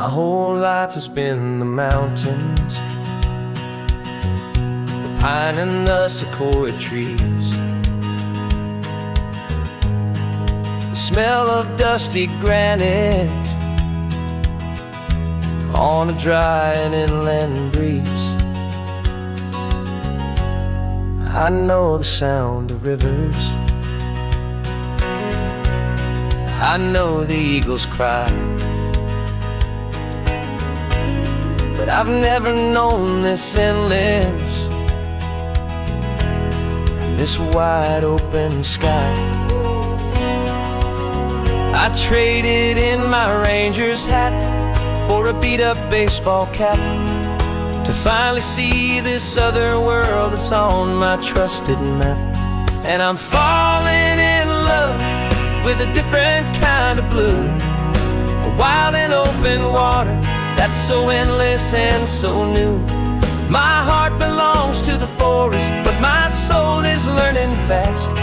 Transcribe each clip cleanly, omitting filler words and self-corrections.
My whole life has been the mountains, the pine and the sequoia trees, the smell of dusty granite on a dry and inland breeze. I know the sound of rivers, I know the eagles cry, but I've never known this endless, this wide open sky. I traded in my ranger's hat for a beat-up baseball cap, to finally see this other world that's on my trusted map. And I'm falling in love with a different kind of blue, a wild and open water that's so endless and so new. My heart belongs to the forest, but my soul is learning fast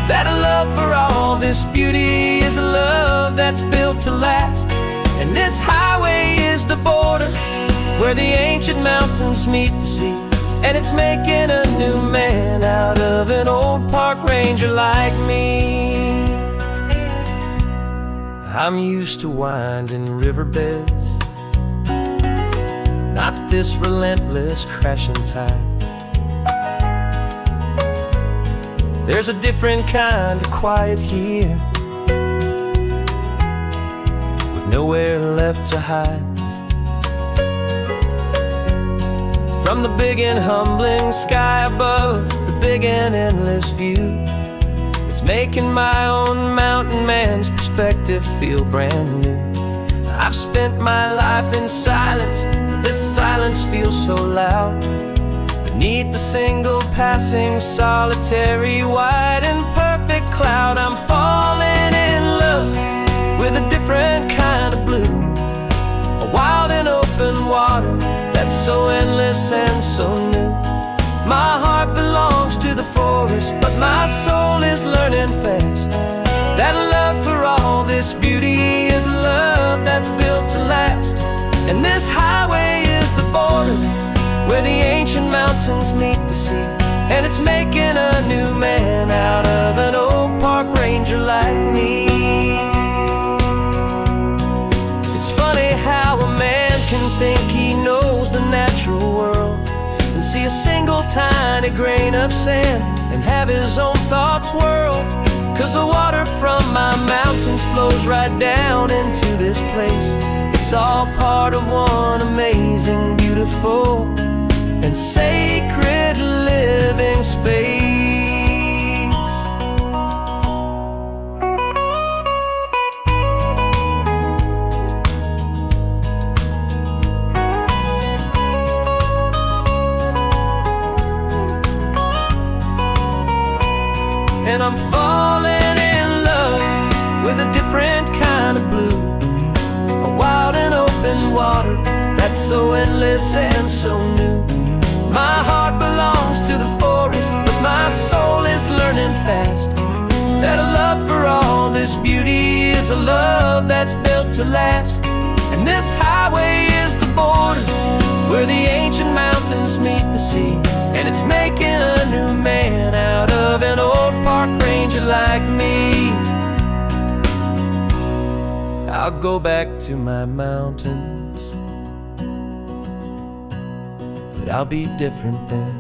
that a love for all this beauty is a love that's built to last. And this highway is the border where the ancient mountains meet the sea, and it's making a new man out of an old park ranger like me. I'm used to winding riverbeds, not this relentless crashing tide. There's a different kind of quiet here, with nowhere left to hide. From the big and humbling sky above, the big and endless view, it's making my own mountain man's perspective feel brand new. I've spent my life in silence, this silence feels so loud. Beneath the single passing solitary white and perfect cloud, I'm falling in love with a different kind of blue, a wild and open water that's so endless and so new. My heart belongs to the forest, but my soul is learning fast that a love for all this beauty is a love that's built to last. And this highway is the border where the ancient mountains meet the sea, and it's making a new man out of an old park ranger like me. It's funny how a man can think he knows the natural world and see a single tiny grain of sand and have his own thoughts whirled. 'Cause the water from my mountains flows right down into this place. It's all part of one amazing, beautiful, and sacred living space. And I'm falling in love with a different kind of blue, a wild and open water that's so endless and so new. My heart belongs to the forest, but my soul is learning fast that a love for all this beauty is a love that's built to last. And this highway is the border where the ancient mountains meet the sea, and it's making a new man out of an old park ranger like me. I'll go back to my mountains, but I'll be different then,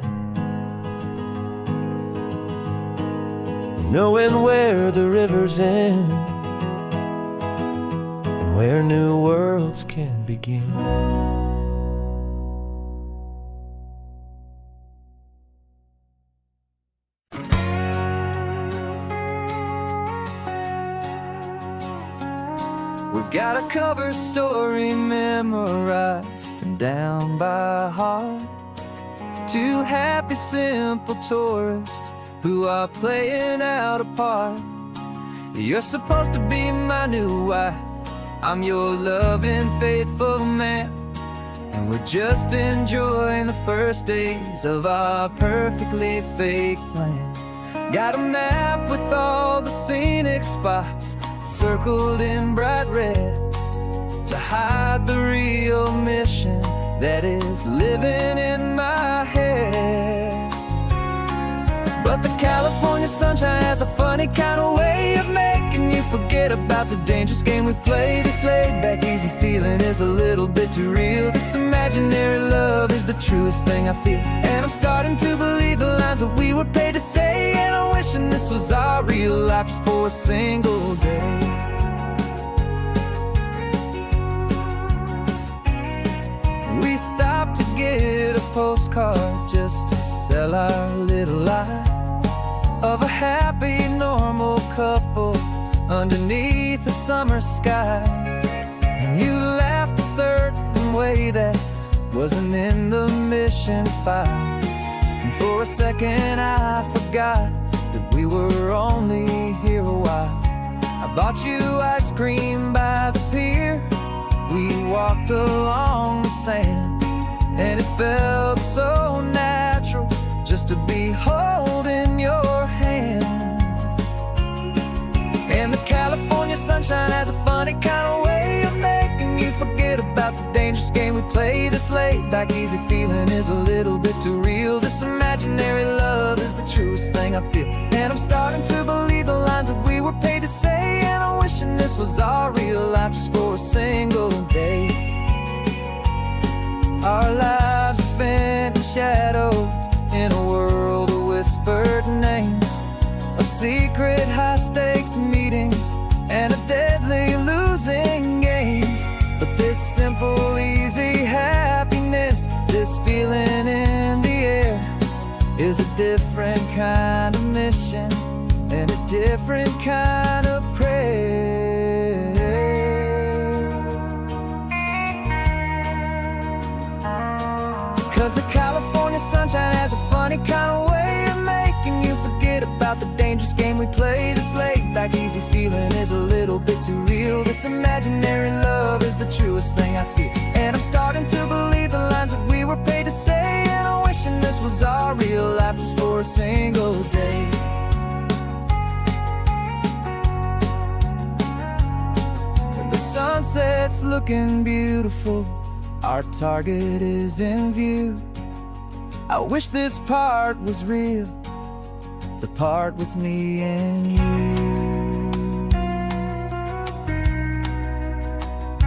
knowing where the rivers end and where new worlds can begin. We've got a cover story memorized and down by heart. Two happy, simple tourists who are playing out a part. You're supposed to be my new wife, I'm your loving, faithful man, and we're just enjoying the first days of our perfectly fake plan. Got a map with all the scenic spots circled in bright red. to hide the real mission that is living in my head. But the California sunshine has a funny kind of way of making you forget about the dangerous game we play. This laid-back, easy feeling is a little bit too real. This imaginary love is the truest thing I feel. And I'm starting to believe the lines that we were paid to say. And I'm wishing this was our real life just for a single day. We stopped to get a postcard just to sell our little lie of a happy, normal couple underneath the summer sky. And you laughed a certain way that wasn't in the mission file. And for a second I forgot that we were only here a while. I bought you ice cream by the pier. We walked along the sand, and it felt so natural just to be holding your hand. And the California sunshine has a funny kind of way of making you forget about the dangerous game we play. This laid-back, easy feeling is a little bit too real. This imaginary love is the truest thing I feel. And I'm starting to believe the lines that we were paid to say. And I'm wishing this was our real life just for a single day. Our lives are spent in shadows, in a world of whispered names, of secret high-stakes meetings and of deadly losing games. But this simple, easy happiness, this feeling in the air, is a different kind of mission and a different kind of prayer. 'Cause the California sunshine has a funny kind of way of making you forget about the dangerous game we play. This laid-back, easy feeling is a little bit too real. This imaginary love is the truest thing I feel. And I'm starting to believe the lines that we were paid to say. And I'm wishing this was our real life just for a single day. And the sunset's looking beautiful, our target is in view. I wish this part was real, the part with me and you.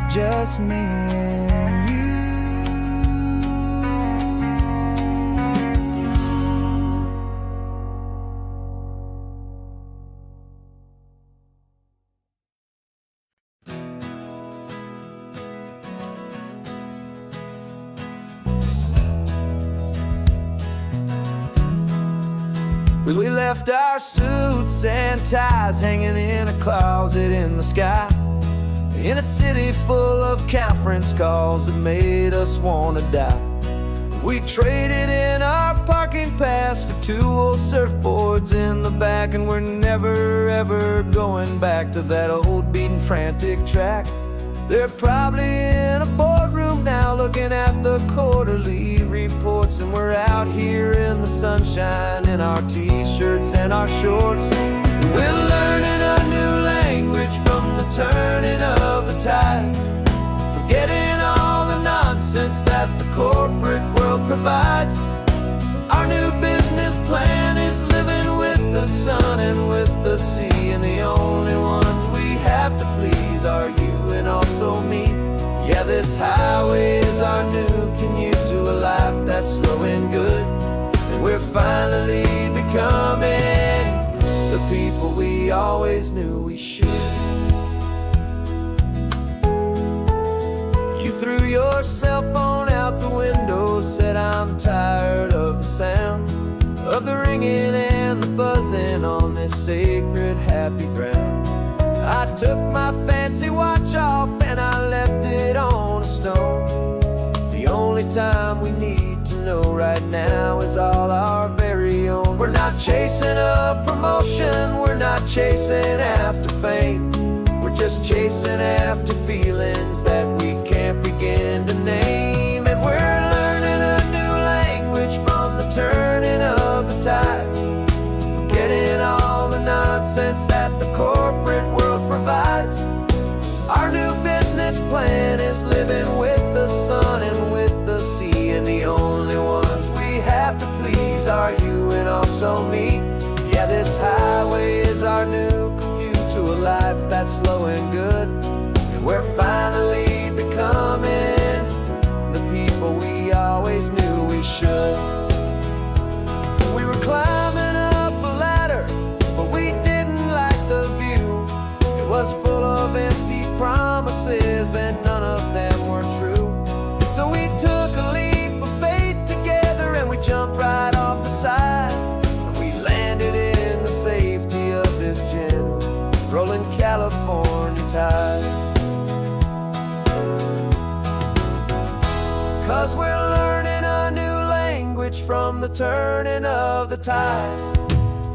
Just me and you. We left our suits and ties hanging in a closet in the sky, in a city full of conference calls that made us want to die. We traded in our parking pass for 2 old surfboards in the back, and we're never ever going back to that old beaten frantic track. They're probably in a boardroom now looking at the quarterly reports, and we're out here in the sunshine in our t-shirts and our shorts. We're learning a new language from the turning of the tides, forgetting all the nonsense that the corporate world provides. Our new business plan is living with the sun and with the sea, and the only ones we have to please are you and also me. Yeah, this highway is our new commute to a life that's slow and good, and we're finally becoming the people we always knew we should. You threw your cell phone out the window, said I'm tired of the sound of the ringing and the buzzing on this sacred happy ground. I took my fancy watch off and I left it on a stone. The only time we need to know right now is all our very own. We're not chasing a promotion, we're not chasing after fame. We're just chasing after feelings that we can't begin to name. And we're learning a new language from the turning of the tides, forgetting all the nonsense that the corporate world provides. Our new business plan life that's slow and good. And we're finally becoming the people we always knew we should. We were climbing up a ladder, but we didn't like the view. It was full of empty promises and none of them were true. So we took a leap of faith together and we jumped right off the side. And we landed in the safety of this gentle rolling California tide. 'Cause we're learning a new language from the turning of the tides,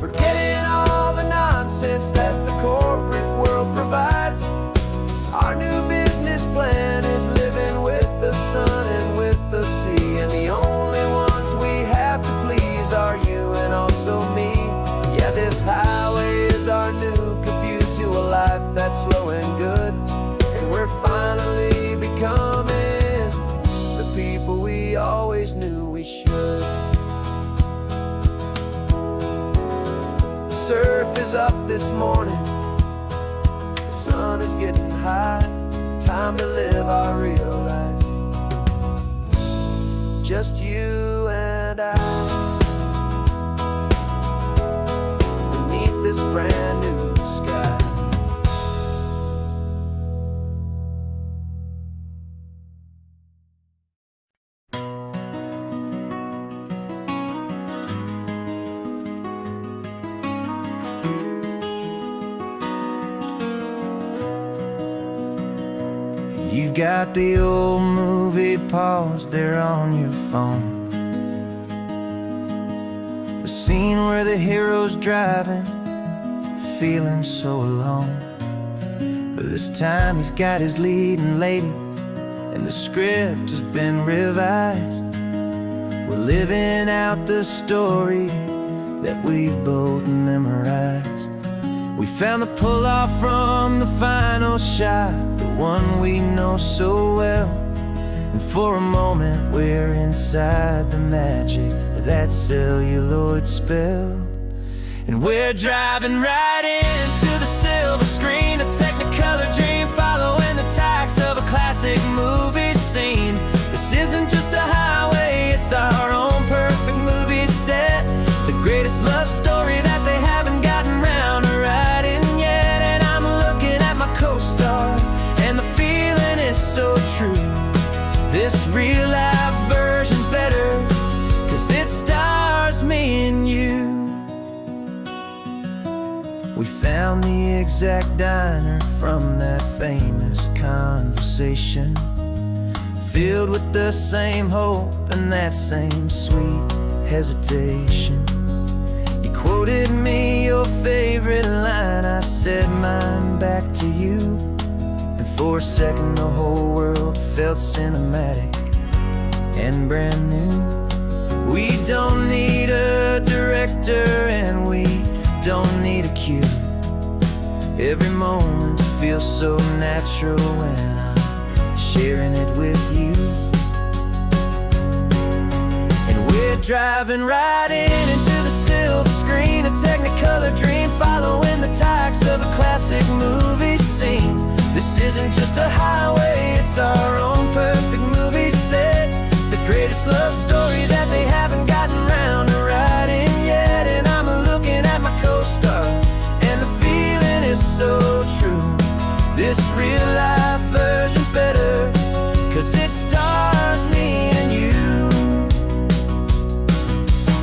forgetting all the nonsense that the corporate world provides. Our new business plan is living with the sun and with the sea, and the only ones we have to please are you and also me. Yeah, this highway is our new commute to a life that's slow and good. And we're finally becoming the people we always knew we should. The surf is up this morning, the sun is getting high. Time to live our real life, just you and I, beneath this brand new sky. You've got the old movie paused there on your phone, the scene where the hero's driving, feeling so alone. But this time he's got his leading lady, and the script has been revised. We're living out the story that we've both memorized. We found the pull-off from the final shot, the one we know so well. And for a moment we're inside the magic of that celluloid spell. And we're driving right into the silver screen, a technicolor dream following the tacks of a classic movie scene. This isn't just a highway, it's our own perfect movie set, the greatest love story that they haven't gotten round to writing yet. And I'm looking at my co-star, and the feeling is so true. This real life version's better, 'cause it stars me and you. We found the exact diner from that famous conversation, filled with the same hope and that same sweet hesitation. You quoted me your favorite line, I said mine back to you. And for a second the whole world felt cinematic and brand new. We don't need a director and we don't need a cue. Every moment feels so natural when I'm sharing it with you. And we're driving right into the silver screen, a technicolor dream following the tacks of a classic movie scene. This isn't just a highway, it's our own perfect movie set, the greatest love story that they haven't gotten round to writing yet. And I'm looking at my co-star, and the feeling is so true. This real life version's better, 'cause it stars me and you.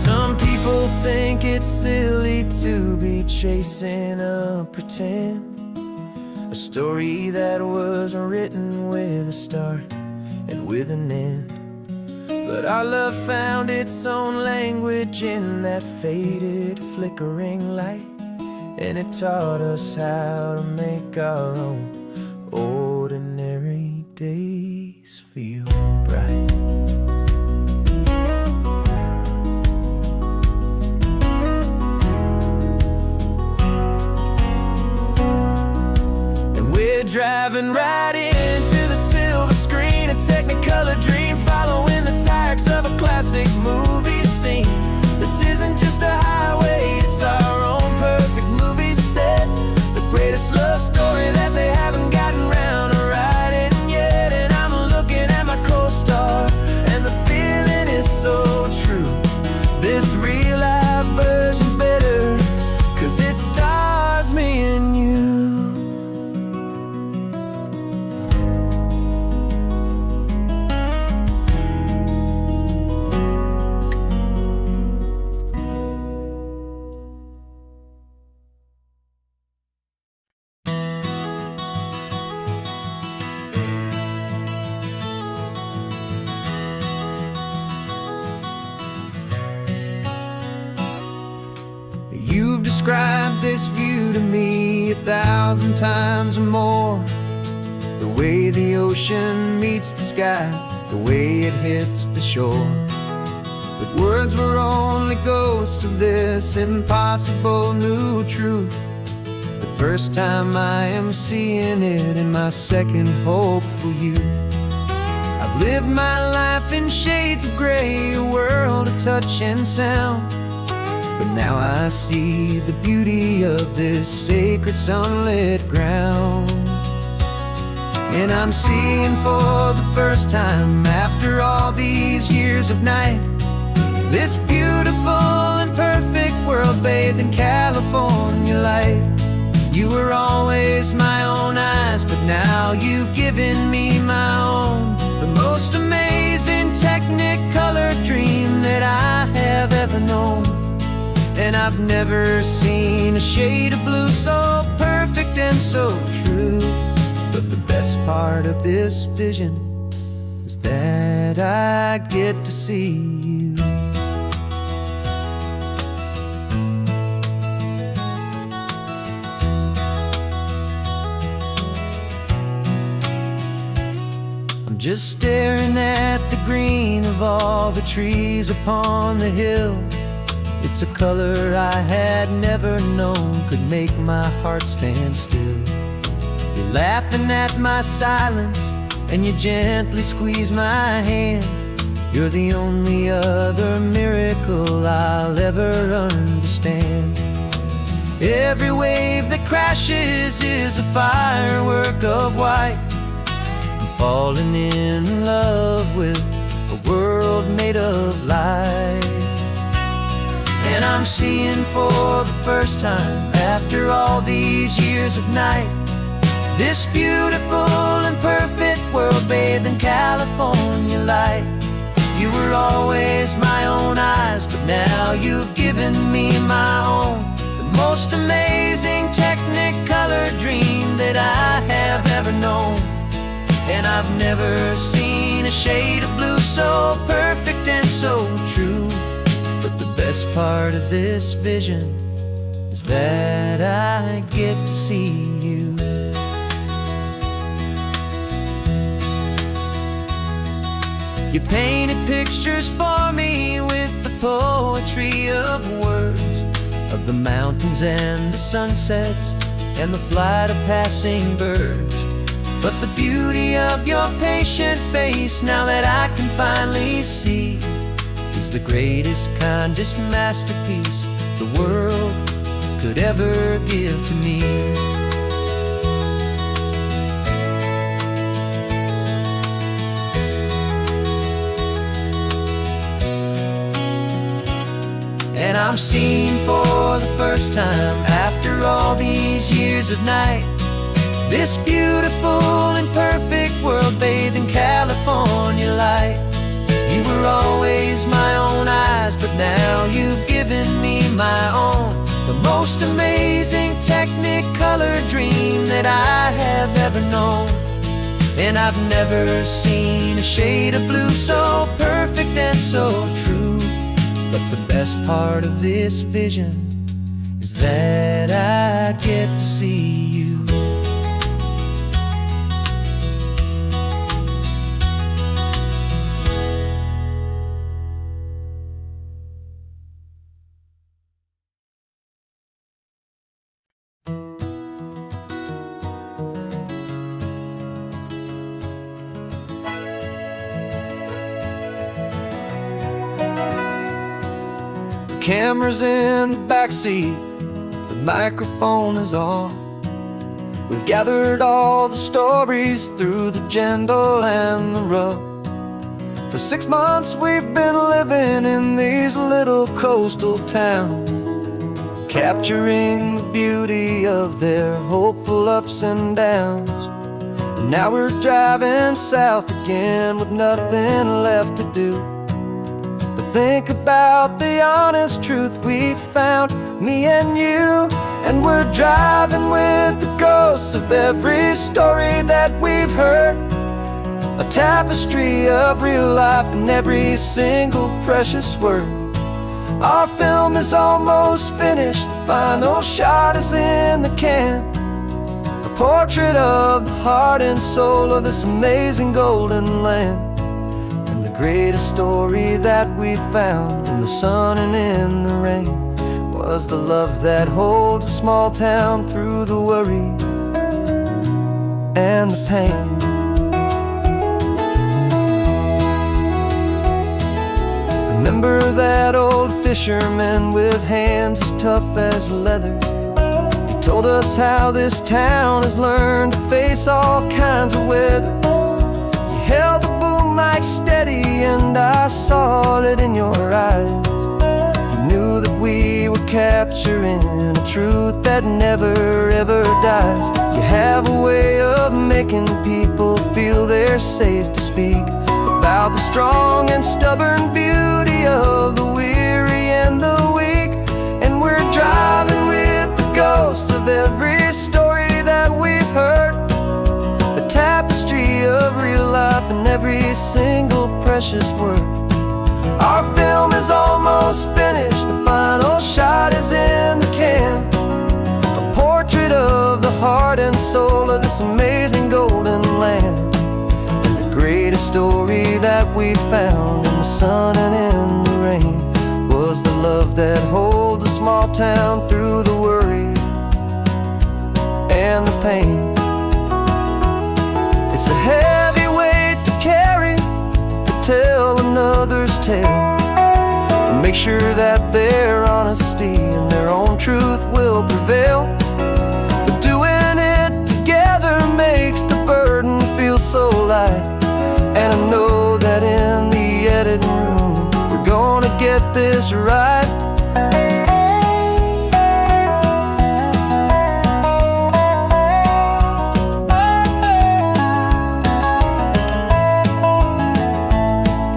Some people think it's silly to be chasing a pretend, a story that was written with a start and with an end. But our love found its own language in that faded, flickering light, and it taught us how to make our own ordinary days feel bright. And we're driving right into the silver screen, a technicolor dream following the tacks of a classic movie scene. This isn't just a highway, it's our own perfect movie set, the greatest love describe this view to me 1,000 times or more. The way the ocean meets the sky, the way it hits the shore. But words were only ghosts of this impossible new truth. The first time I am seeing it in my second hopeful youth. I've lived my life in shades of gray, a world of touch and sound. But now I see the beauty of this sacred sunlit ground. And I'm seeing for the first time, after all these years of night, this beautiful and perfect world bathed in California light. You were always my own eyes, but now you've given me my own. The most amazing technicolor dream that I have ever known. And I've never seen a shade of blue so perfect and so true. But the best part of this vision is that I get to see you. I'm just staring at the green of all the trees upon the hill. It's a color I had never known could make my heart stand still. You're laughing at my silence, and you gently squeeze my hand. You're the only other miracle I'll ever understand. Every wave that crashes is a firework of white. I'm falling in love with a world made of light. And I'm seeing for the first time, after all these years of night, this beautiful and perfect world bathed in California light. You were always my own eyes, but now you've given me my own. The most amazing technicolor dream that I have ever known. And I've never seen a shade of blue so perfect and so true. But the best part of this vision is that I get to see you. You painted pictures for me with the poetry of words, of the mountains and the sunsets and the flight of passing birds. But the beauty of your patient face, now that I can finally see, is the greatest, kindest masterpiece the world could ever give to me. And I'm seeing for the first time, after all these years of night, this beautiful and perfect world bathed in California light. You were always my own eyes, but now you've given me my own. The most amazing technicolor dream that I have ever known. And I've never seen a shade of blue so perfect and so true. But the best part of this vision is that I get to see you. Camera's in the backseat, the microphone is on. We've gathered all the stories through the gentle and the rough. For 6 months we've been living in these little coastal towns, capturing the beauty of their hopeful ups and downs. And now we're driving south again with nothing left to do. Think about the honest truth we found, me and you. And we're driving with the ghosts of every story that we've heard, a tapestry of real life in every single precious word. Our film is almost finished, the final shot is in the can. A portrait of the heart and soul of this amazing golden land. And the greatest story that we found in the sun and in the rain was the love that holds a small town through the worry and the pain. Remember that old fisherman with hands as tough as leather? He told us how this town has learned to face all kinds of weather. You held the boom mic steady and I saw it in your eyes. You knew that we were capturing a truth that never ever dies. You have a way of making people feel they're safe to speak about the strong and stubborn beauty of the weary and the weak. And we're driving with the ghosts of every story that we've heard, a tapestry of real life in every single precious word. Our film is almost finished, the final shot is in the can. A portrait of the heart and soul of this amazing golden land. Greatest story that we found in the sun and in the rain was the love that holds a small town through the worry and the pain. It's a heavy weight to carry, to tell another's tale, and make sure that their honesty and their own truth will prevail. But doing it together makes the burden feel so light. And I know that in the editing room we're gonna get this right.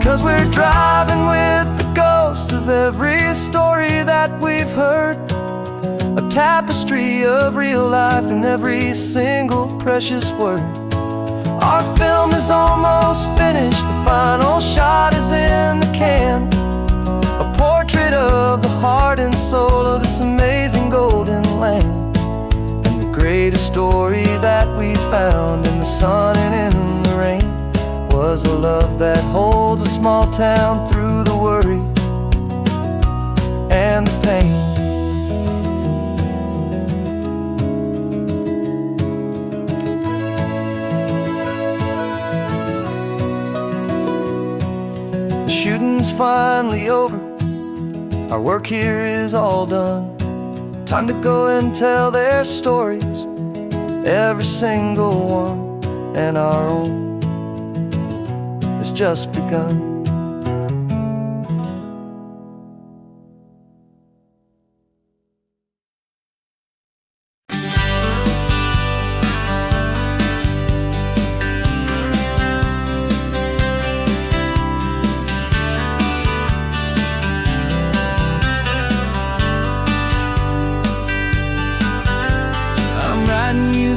'Cause we're driving with the ghosts of every story that we've heard, a tapestry of real life in every single precious word. Our film is almost finished, the final shot is in the can. A portrait of the heart and soul of this amazing golden land. And the greatest story that we found in the sun and in the rain was a love that holds a small town through the worry and the pain. Shooting's finally over, our work here is all done. Time to go and tell their stories, every single one, and our own has just begun.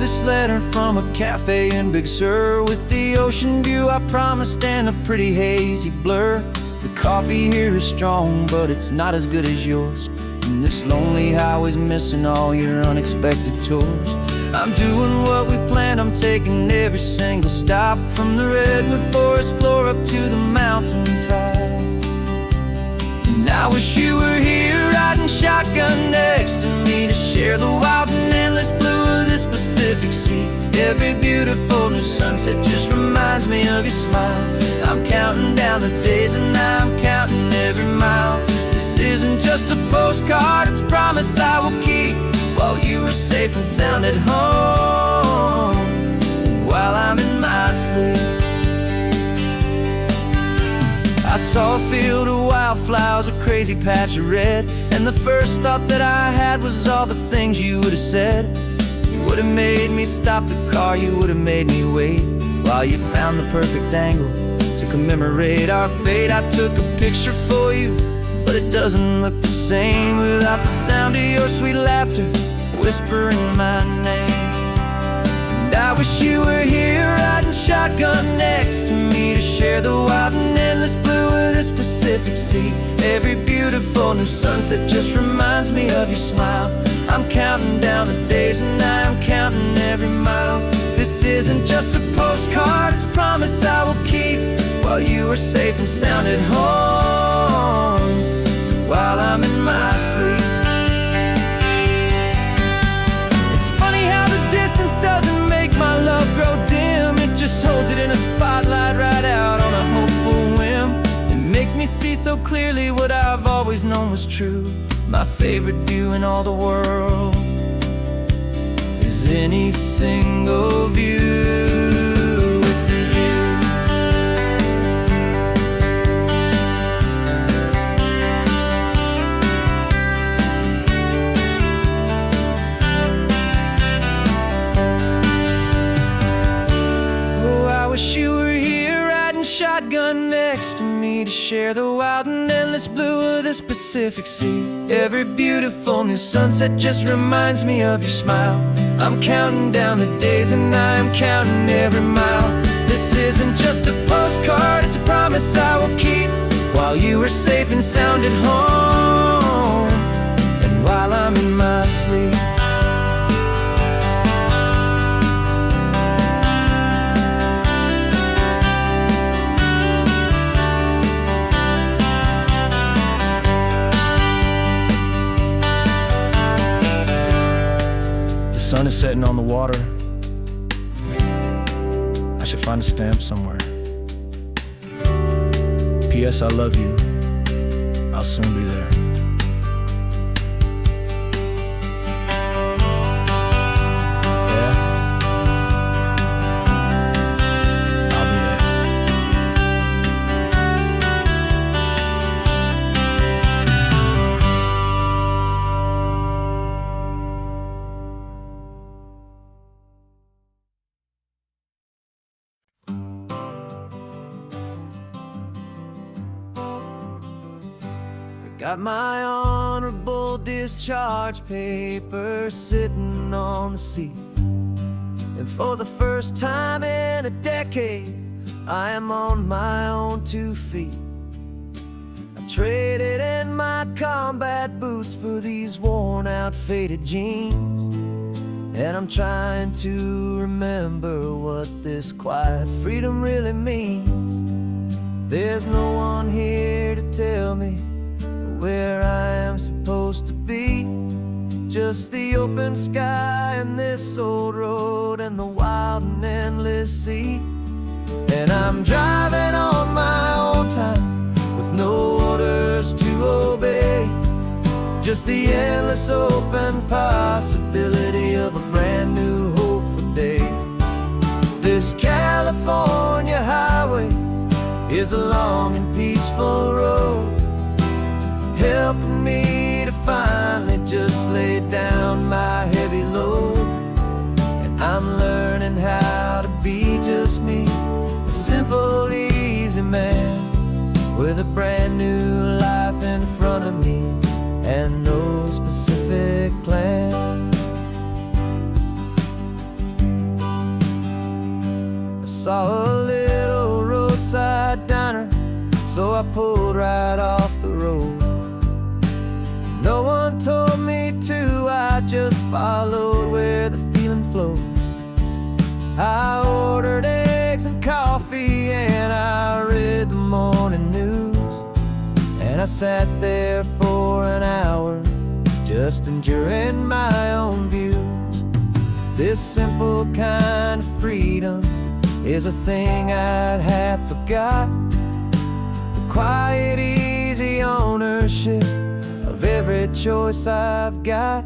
This letter from a cafe in Big Sur, with the ocean view I promised and a pretty hazy blur. The coffee here is strong, but it's not as good as yours. And this lonely highway's missing all your unexpected tours. I'm doing what we planned, I'm taking every single stop, from the redwood forest floor up to the mountain top. And I wish you were here riding shotgun next to me, to share the wild and endless blue of this Pacific Sea. Every beautiful new sunset just reminds me of your smile. I'm counting down the days and I'm counting every mile. This isn't just a postcard, it's a promise I will keep, while you are safe and sound at home, while I'm in my sleep. I saw a field of wildflowers, a crazy patch of red, and the first thought that I had was all the things you would have said. You would have made me stop the car, you would have made me wait, while you found the perfect angle to commemorate our fate. I took a picture for you, but it doesn't look the same without the sound of your sweet laughter whispering my name. And I wish you were here riding shotgun next to me, to share the wild and endless blue of this Pacific Pacific Sea. Every beautiful new sunset just reminds me of your smile. I'm counting down the days and I'm counting every mile. This isn't just a postcard, it's a promise I will keep, while you are safe and sound at home, while I'm in my sleep. It's funny how the distance doesn't make my love grow dim. It just holds it in a spotlight right out on a hopeful whim. It makes me see so clearly what I've always known was true. My favorite view in all the world is any single view with you. Oh, I wish you were here riding shotgun next to me to share the wild and endless blue of this Pacific Sea. Every beautiful new sunset just reminds me of your smile. I'm counting down the days and I'm counting every mile. This isn't just a postcard, it's a promise I will keep, while you are safe and sound at home, and while I'm in my sleep. The sun is setting on the water. I should find a stamp somewhere. P.S. I love you. I'll soon be there. Yeah? I'll be there. Got my honorable discharge paper sitting on the seat, and for the first time in a decade, I am on my own 2 feet. I traded in my combat boots for these worn out faded jeans, and I'm trying to remember what this quiet freedom really means. There's no one here to tell me where I am supposed to be, just the open sky and this old road and the wild and endless sea. And I'm driving on my own time with no orders to obey, just the endless open possibility of a brand new hopeful day. This California highway is a long and peaceful road, helping me to finally just lay down my heavy load. And I'm learning how to be just me, a simple, easy man with a brand new life in front of me and no specific plan. I saw a little roadside diner, so I pulled right off the road. No one told me to, I just followed where the feeling flowed. I ordered eggs and coffee and I read the morning news, and I sat there for an hour just enduring my own views. This simple kind of freedom is a thing I'd have forgot, the quiet, easy ownership of every choice I've got.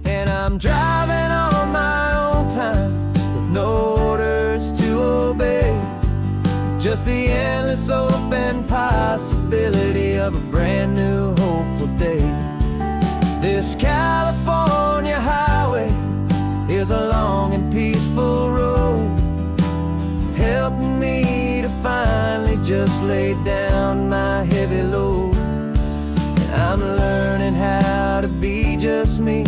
And I'm driving on my own time with no orders to obey, just the endless open possibility of a brand new hopeful day. This California highway is a long and peaceful road, helping me to finally just lay down my heavy load. I'm learning how to be just me,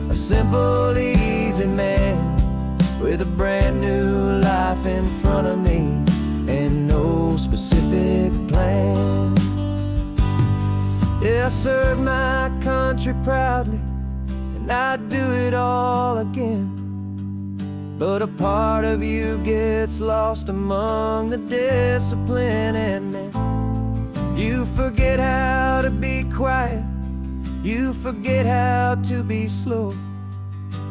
a simple, easy man with a brand new life in front of me and no specific plan. I served my country proudly, and I'd do it all again. But a part of you gets lost among the discipline and men. You forget how to be quiet, you forget how to be slow,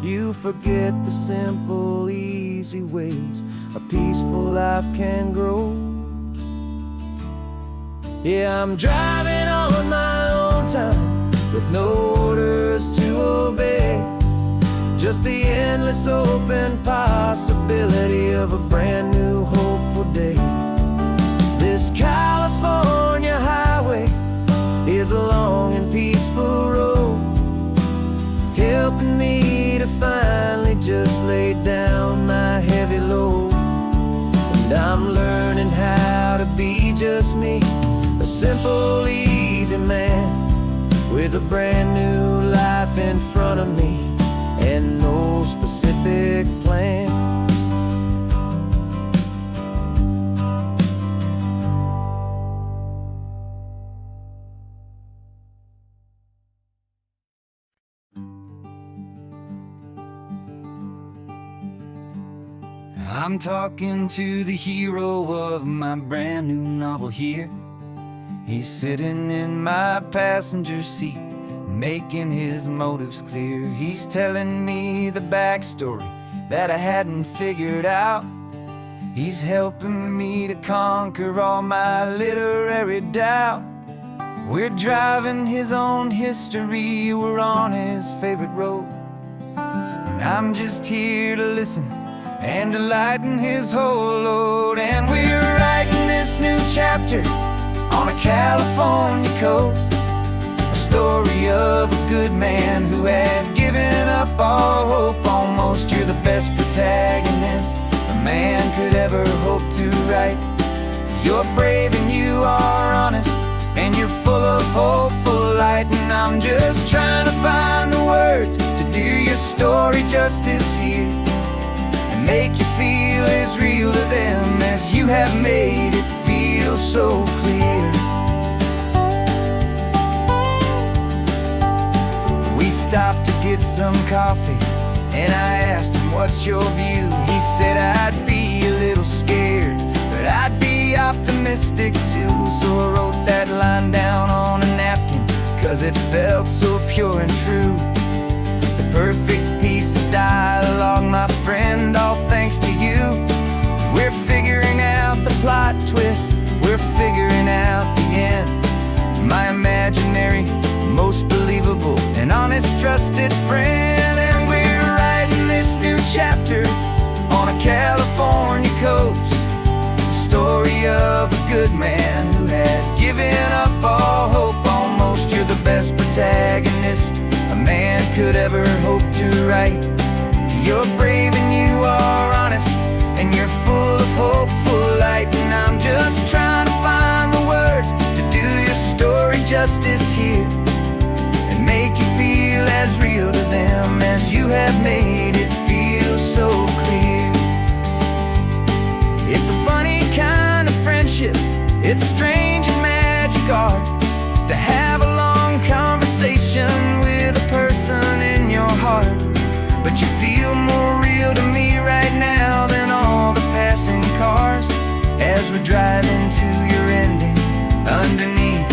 you forget the simple, easy ways a peaceful life can grow. Yeah, I'm driving on my own time, with no orders to obey, just the endless open possibility of a brand new hopeful day. This California highway is a long and peaceful road, helping me to finally just lay down my heavy load. And I'm learning how to be just me, a simple, easy man, with a brand new life in front of me and no specific plan. I'm talking to the hero of my brand new novel here. He's sitting in my passenger seat, making his motives clear. He's telling me the backstory that I hadn't figured out. He's helping me to conquer all my literary doubt. We're driving his own history, we're on his favorite road, and I'm just here to listen and to lighten his whole load. And we're writing this new chapter on a California coast, a story of a good man who had given up all hope almost. You're the best protagonist a man could ever hope to write. You're brave and you are honest, and you're full of hopeful light. And I'm just trying to find the words to do your story justice here, and make you feel as real to them as you have made it feel so clear. We stopped to get some coffee, and I asked him, what's your view? He said, I'd be a little scared, but I'd be optimistic too. So I wrote that line down on a napkin, 'cause it felt so pure and true. The perfect piece of dialogue, my friend, all thanks to you. We're figuring out the plot twist, we're figuring out the end. My imaginary, most believable and honest trusted friend. And we're writing this new chapter on a California coast, the story of a good man who had given up all hope almost. You're the best protagonist a man could ever hope to write. You're brave and you are honest, and you're full of hopeful light. And I'm just trying to find the words to do your story justice here, and make you feel as real to them as you have made it feel so clear. It's a funny kind of friendship, it's strange and magic art, to have a long conversation with a person in your heart. But you feel more real to me right now than all the passing cars, as we're driving to your ending underneath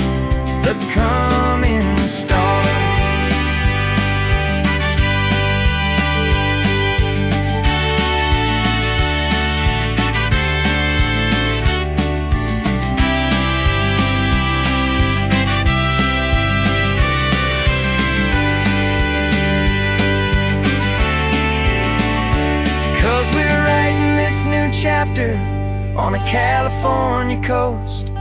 the coming stars. 'Cause we're writing this new chapter on a California coast,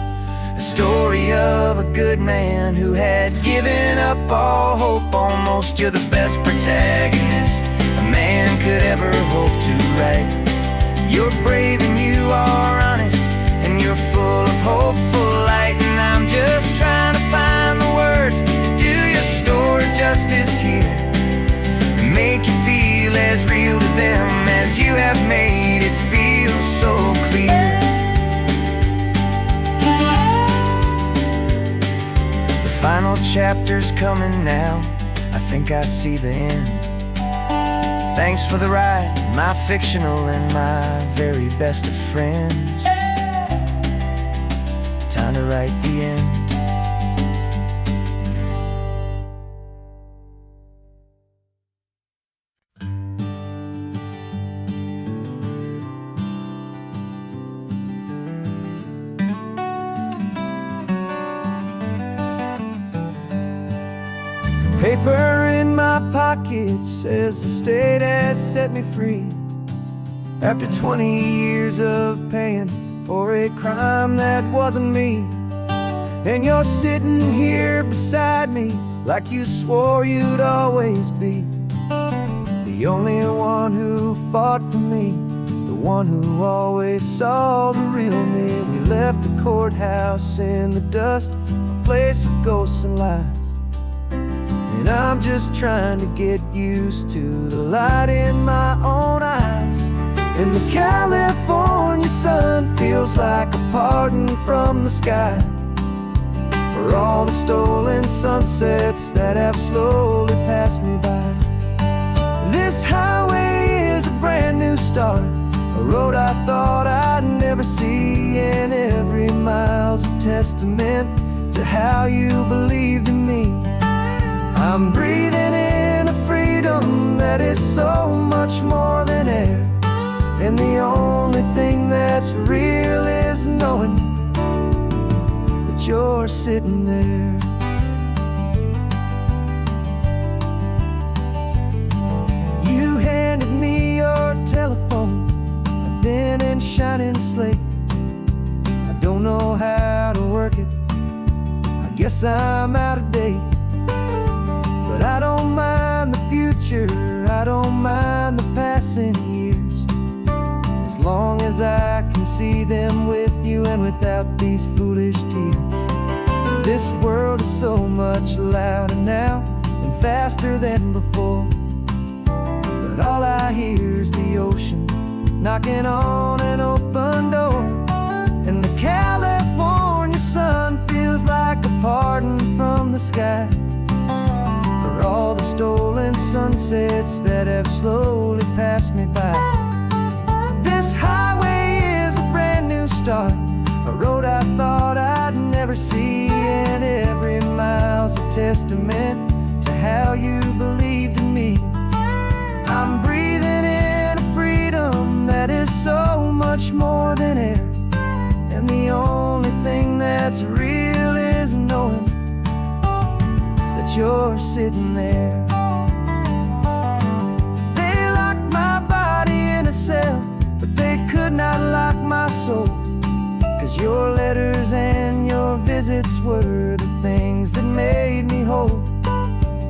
a story of a good man who had given up all hope almost. You're the best protagonist a man could ever hope to write. You're brave and you are honest, and you're full of hopeful light. And I'm just trying to find the words to do your story justice here, and make you feel as real to them as you have made it feel so clear. The final chapter's coming now. I think I see the end. Thanks for the ride, my fictional and my very best of friends. Time to write the end. Paper in my pocket says the state has set me free after 20 years of paying for a crime that wasn't me. And you're sitting here beside me like you swore you'd always be the only one who fought for me, the one who always saw the real me. We left the courthouse in the dust, a place of ghosts and lies. And I'm just trying to get used to the light in my own eyes. And the California sun feels like a pardon from the sky for all the stolen sunsets that have slowly passed me by. This highway is a brand new start, a road I thought I'd never see, and every mile's a testament to how you believed in me. I'm breathing in a freedom that is so much more than air, and the only thing that's real is knowing that you're sitting there. You handed me your telephone, a thin and shining slate. I don't know how to work it, I guess I'm out of date. But I don't mind the future, I don't mind the passing years, as long as I can see them with you and without these foolish tears. This world is so much louder now and faster than before, but all I hear is the ocean knocking on an open door. And the California sun feels like a pardon from the sky for all the stolen sunsets that have slowly passed me by. This highway is a brand new start, a road I thought I'd never see, and every mile's a testament to how you believed in me. I'm breathing in a freedom that is so much more than air, and the only thing that's real is knowing that you're sitting there. They locked my body in a cell, but they could not lock my soul, 'cause your letters and your visits were the things that made me whole.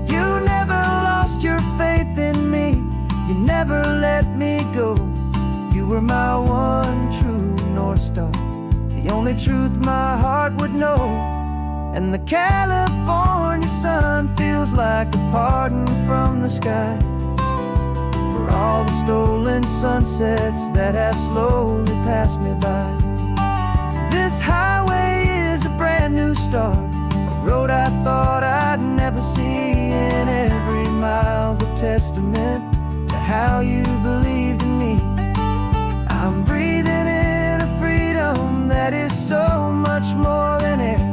You never lost your faith in me, you never let me go. You were my one true North Star, the only truth my heart would know. And the California sun feels like a pardon from the sky for all the stolen sunsets that have slowly passed me by. This highway is a brand new start, a road I thought I'd never see, and every mile's a testament to how you believed in me. I'm breathing in a freedom that is so much more than air,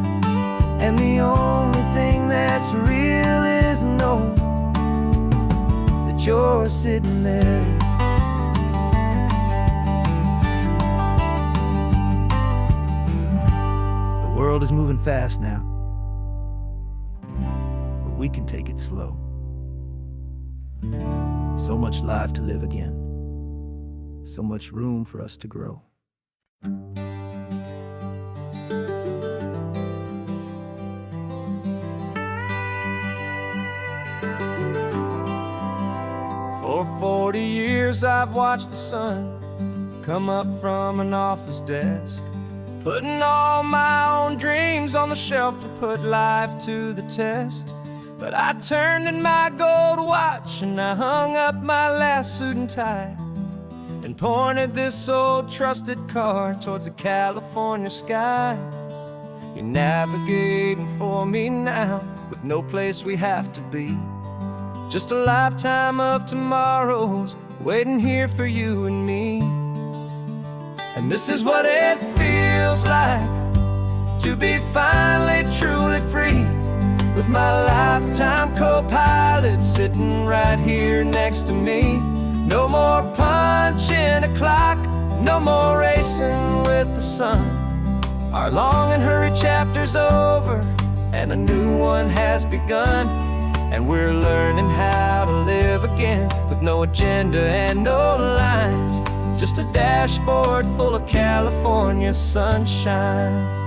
and the only thing that's real is knowing that you're sitting there. The world is moving fast now, but we can take it slow. So much life to live again, so much room for us to grow. For 40 years I've watched the sun come up from an office desk, putting all my own dreams on the shelf to put life to the test. But I turned in my gold watch and I hung up my last suit and tie, and pointed this old trusted car towards the California sky. You're navigating for me now, with no place we have to be. Just a lifetime of tomorrows waiting here for you and me. And this is what it feels like to be finally truly free, with my lifetime co-pilot sitting right here next to me. No more punching a clock, no more racing with the sun. Our long and hurried chapter's over, and a new one has begun. And we're learning how to live again, with no agenda and no lines, just a dashboard full of California sunshine.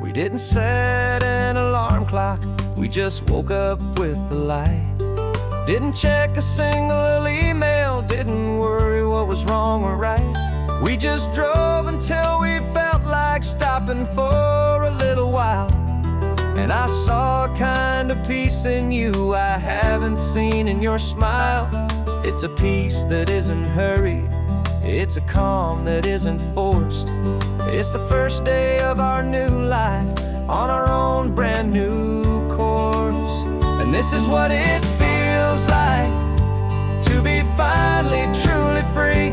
We didn't set an alarm clock, we just woke up with the light. Didn't check a single email, didn't worry what was wrong or right. We just drove until we felt like stopping for a little while. And I saw a kind of peace in you I haven't seen in your smile. It's a peace that isn't hurried, it's a calm that isn't forced. It's the first day of our new life, on our own brand new course. And this is what it feels like to be finally truly free,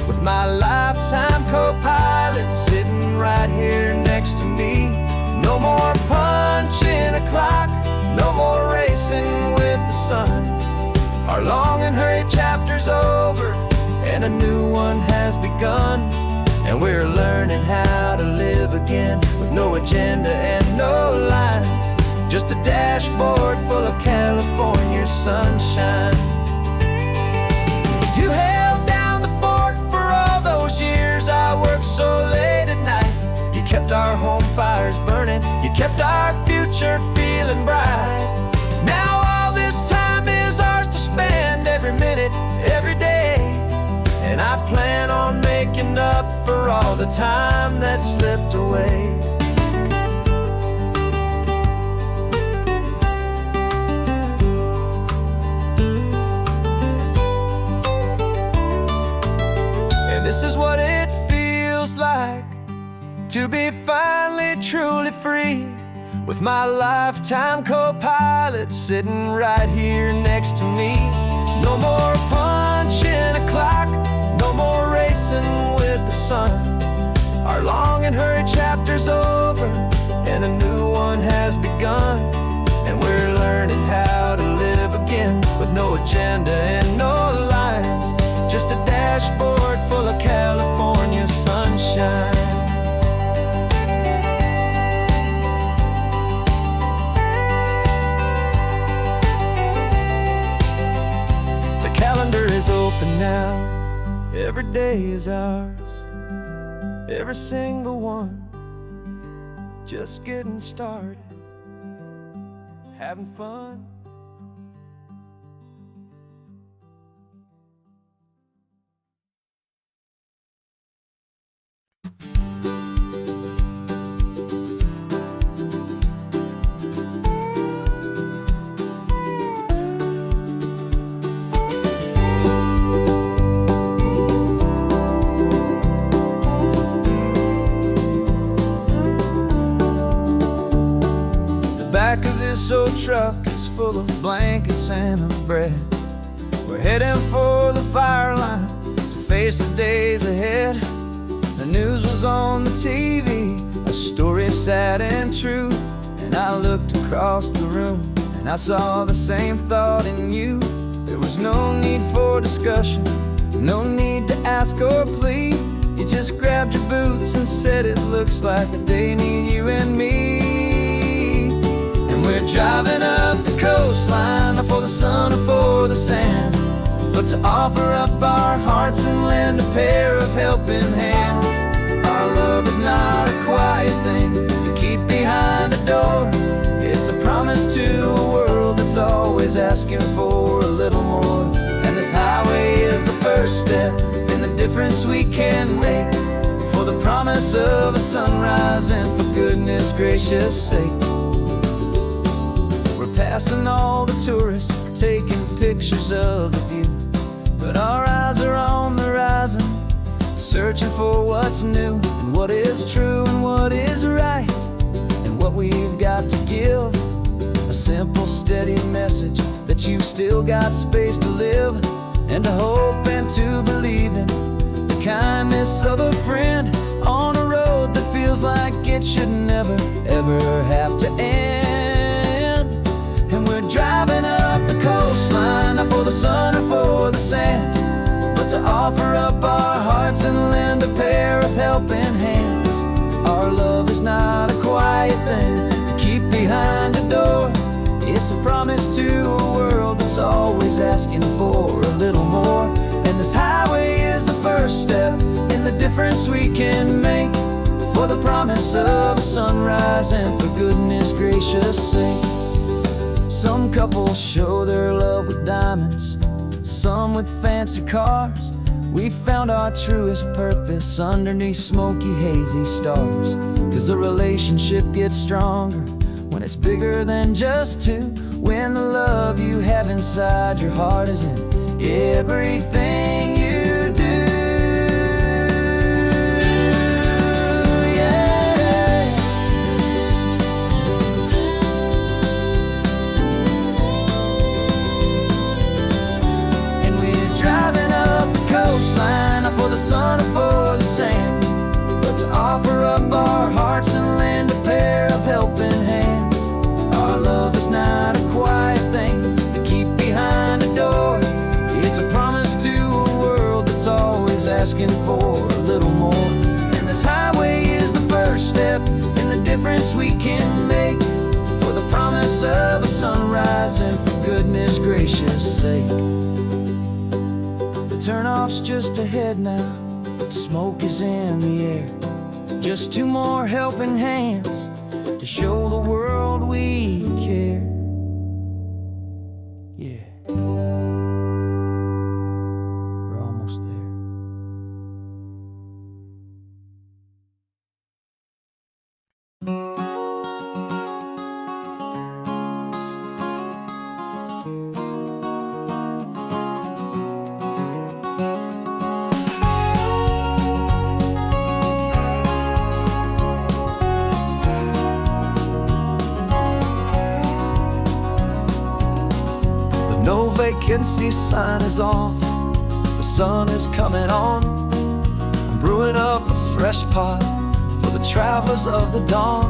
with my lifetime co-pilot sitting right here next to me. No more punching a clock, no more racing with the sun. Our long and hurried chapter's over, and a new one has begun. And we're learning how to live again, with no agenda and no lines, just a dashboard full of California sunshine. You held down the fort for all those years I worked so late at night. You kept our home fires burning, you kept our future feeling bright. Now all this time is ours to spend, every minute, every day. And I plan on making up for all the time that slipped away. And this is what it feels like to be finally truly free, with my lifetime co-pilot sitting right here next to me. No more punching a clock, no more racing with the sun. Our long and hurried chapter's over, and a new one has begun. And we're learning how to live again, with no agenda and no lines, just a dashboard full of California sunshine. The calendar is open now, every day is ours, every single one, just getting started, having fun. Back of this old truck is full of blankets and of bread. We're heading for the fire line to face the days ahead. The news was on the TV, a story sad and true. And I looked across the room and I saw the same thought in you. There was no need for discussion, no need to ask or plead. You just grabbed your boots and said it looks like they need you and me. We're driving up the coastline, not for the sun or for the sand, but to offer up our hearts and lend a pair of helping hands. Our love is not a quiet thing you keep behind a door. It's a promise to a world that's always asking for a little more. And this highway is the first step in the difference we can make, for the promise of a sunrise and for goodness gracious sake. Passing all the tourists, taking pictures of the view, but our eyes are on the horizon, searching for what's new and what is true and what is right. what we've got to give. A simple, steady message that you've still got space to live, and to hope and to believe in the kindness of a friend on a road that feels like it should never, ever have to end. And we're driving up the coastline, not for the sun or for the sand, but to offer up our hearts and lend a pair of helping hands. Our love is not a quiet thing to keep behind a door. It's a promise to a world that's always asking for a little more. And this highway is the first step in the difference we can make, for the promise of a sunrise and for goodness gracious sake. Some couples show their love with diamonds, some with fancy cars. We found our truest purpose underneath smoky, hazy stars. 'Cause a relationship gets stronger when it's bigger than just two, when the love you have inside your heart is in everything you do. Yeah. And we're driving up the coastline, not for the sun or for the sand, but to offer up our hearts and lend a pair of helping hands. Our love is not a quiet thing to keep behind a door. It's a promise to a world that's always asking for a little more. And this highway is the first step in the difference we can make, for the promise of a sunrise and for goodness gracious sake. The turnoff's just ahead now, smoke is in the air. Just two more helping hands to show the world we care. Yeah, we're almost there. No vacancy sign is off, the sun is coming on. I'm brewing up a fresh pot for the travelers of the dawn.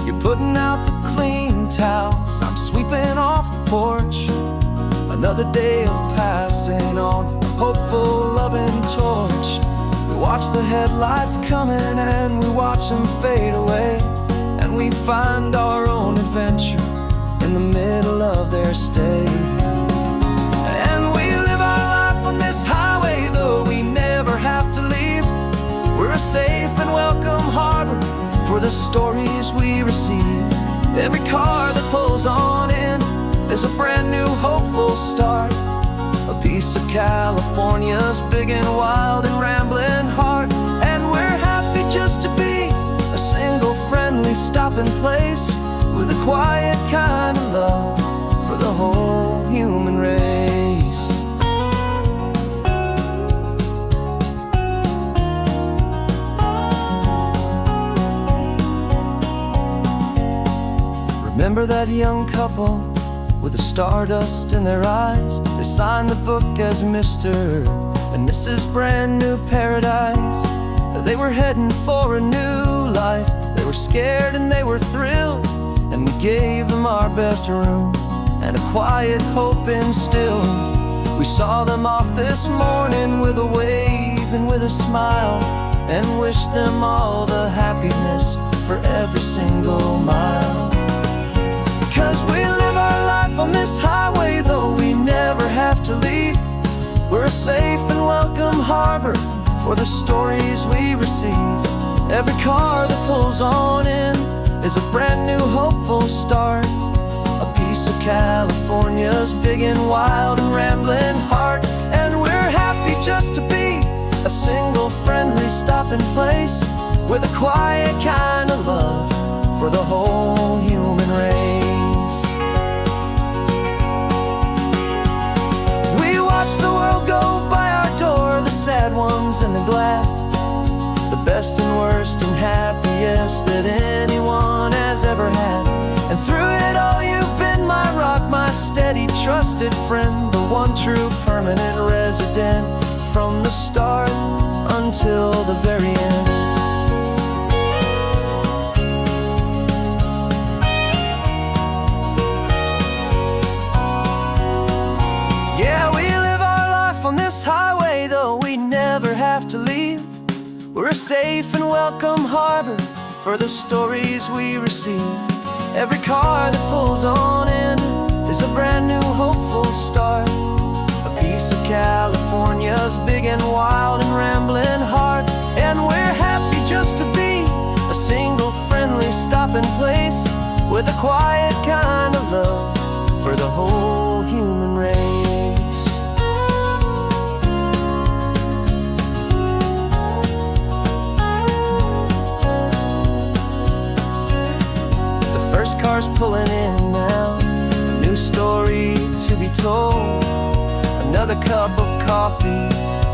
You're putting out the clean towels, I'm sweeping off the porch. Another day of passing on, a hopeful, loving torch. We watch the headlights coming and we watch them fade away, and we find our own adventure in the middle of their stay. And we live our life on this highway, though we never have to leave. We're a safe and welcome harbor for the stories we receive. Every car that pulls on in is a brand new hopeful start, a piece of California's big and wild and rambling heart. And we're happy just to be a single friendly stopping place, with a quiet kind of love for the whole human race. Remember that young couple with the stardust in their eyes? They signed the book as Mr. and Mrs. Brand New Paradise. They were heading for a new life. They were scared and they were thrilled, and we gave them our best room and a quiet hope instilled. We saw them off this morning with a wave and with a smile, and wished them all the happiness for every single mile. 'Cause we live our life on this highway, though we never have to leave. We're a safe and welcome harbor for the stories we receive. Every car that pulls on in is a brand new hopeful start, a piece of California's big and wild and rambling heart. And we're happy just to be a single friendly stopping place, with a quiet kind of love for the whole human race. We watch the world go by our door, the sad ones and the glad, the best and worst and happiest that anyone has ever had. And through it all you've been my rock, my steady, trusted friend, the one true permanent resident, from the start until the very end. Yeah, we live our life on this highway, though we never have to leave. We're a safe and welcome harbor for the stories we receive. Every car that pulls on in is a brand new hopeful start, a piece of California's big and wild and rambling heart. And we're happy just to be a single friendly stopping place, with a quiet kind of love for the whole human race. First car's pulling in now, a new story to be told. Another cup of coffee,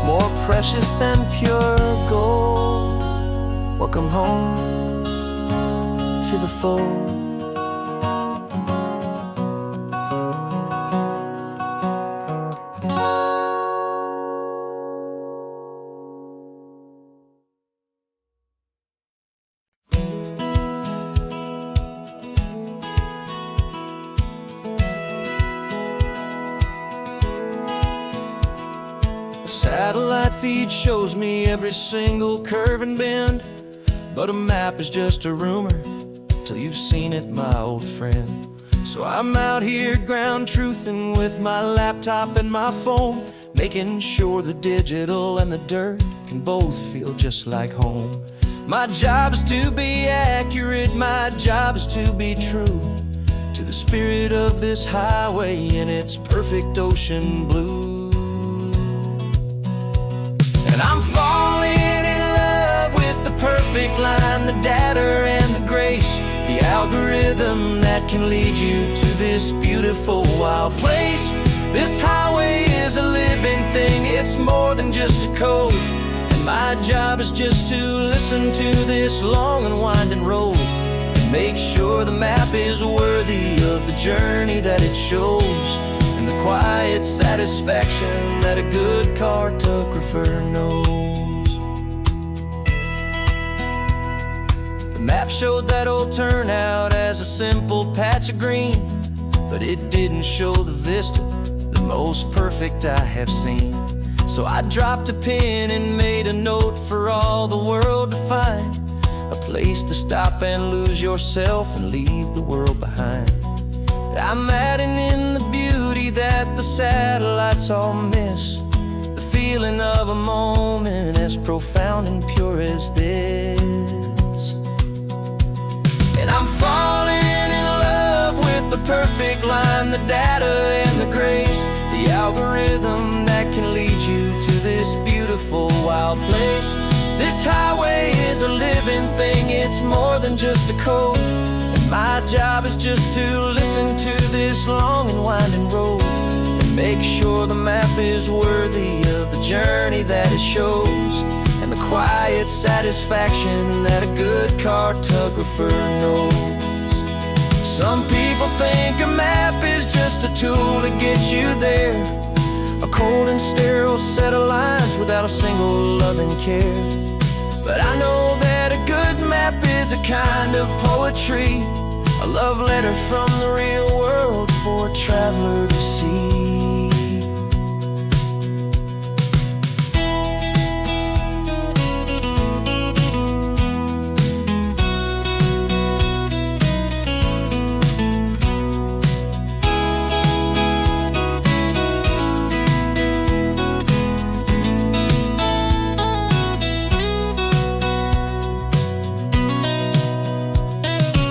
more precious than pure gold. Welcome home to the fold. Satellite feed shows me every single curve and bend, but a map is just a rumor till you've seen it, my old friend. So I'm out here ground truthing with my laptop and my phone, making sure the digital and the dirt can both feel just like home. My job is to be accurate, my job is to be true to the spirit of this highway in its perfect ocean blue. And I'm falling in love with the perfect line, the data and the grace, the algorithm that can lead you to this beautiful wild place. This highway is a living thing, it's more than just a code. And my job is just to listen to this long and winding road, and make sure the map is worthy of the journey that it shows, and the quiet satisfaction that a good cartographer knows. The map showed that old turnout as a simple patch of green, but it didn't show the vista, the most perfect I have seen. So I dropped a pin and made a note for all the world to find, a place to stop and lose yourself and leave the world behind. I'm adding in the beauty that the satellites all miss, the feeling of a moment as profound and pure as this. And I'm falling in love with the perfect line, the data and the grace, the algorithm that can lead you to this beautiful wild place. This highway is a living thing, it's more than just a code. My job is just to listen to this long and winding road, and make sure the map is worthy of the journey that it shows, and the quiet satisfaction that a good cartographer knows. Some people think a map is just a tool to get you there, a cold and sterile set of lines without a single loving care. But I know that a good map is a kind of poetry, a love letter from the real world for a traveler to see.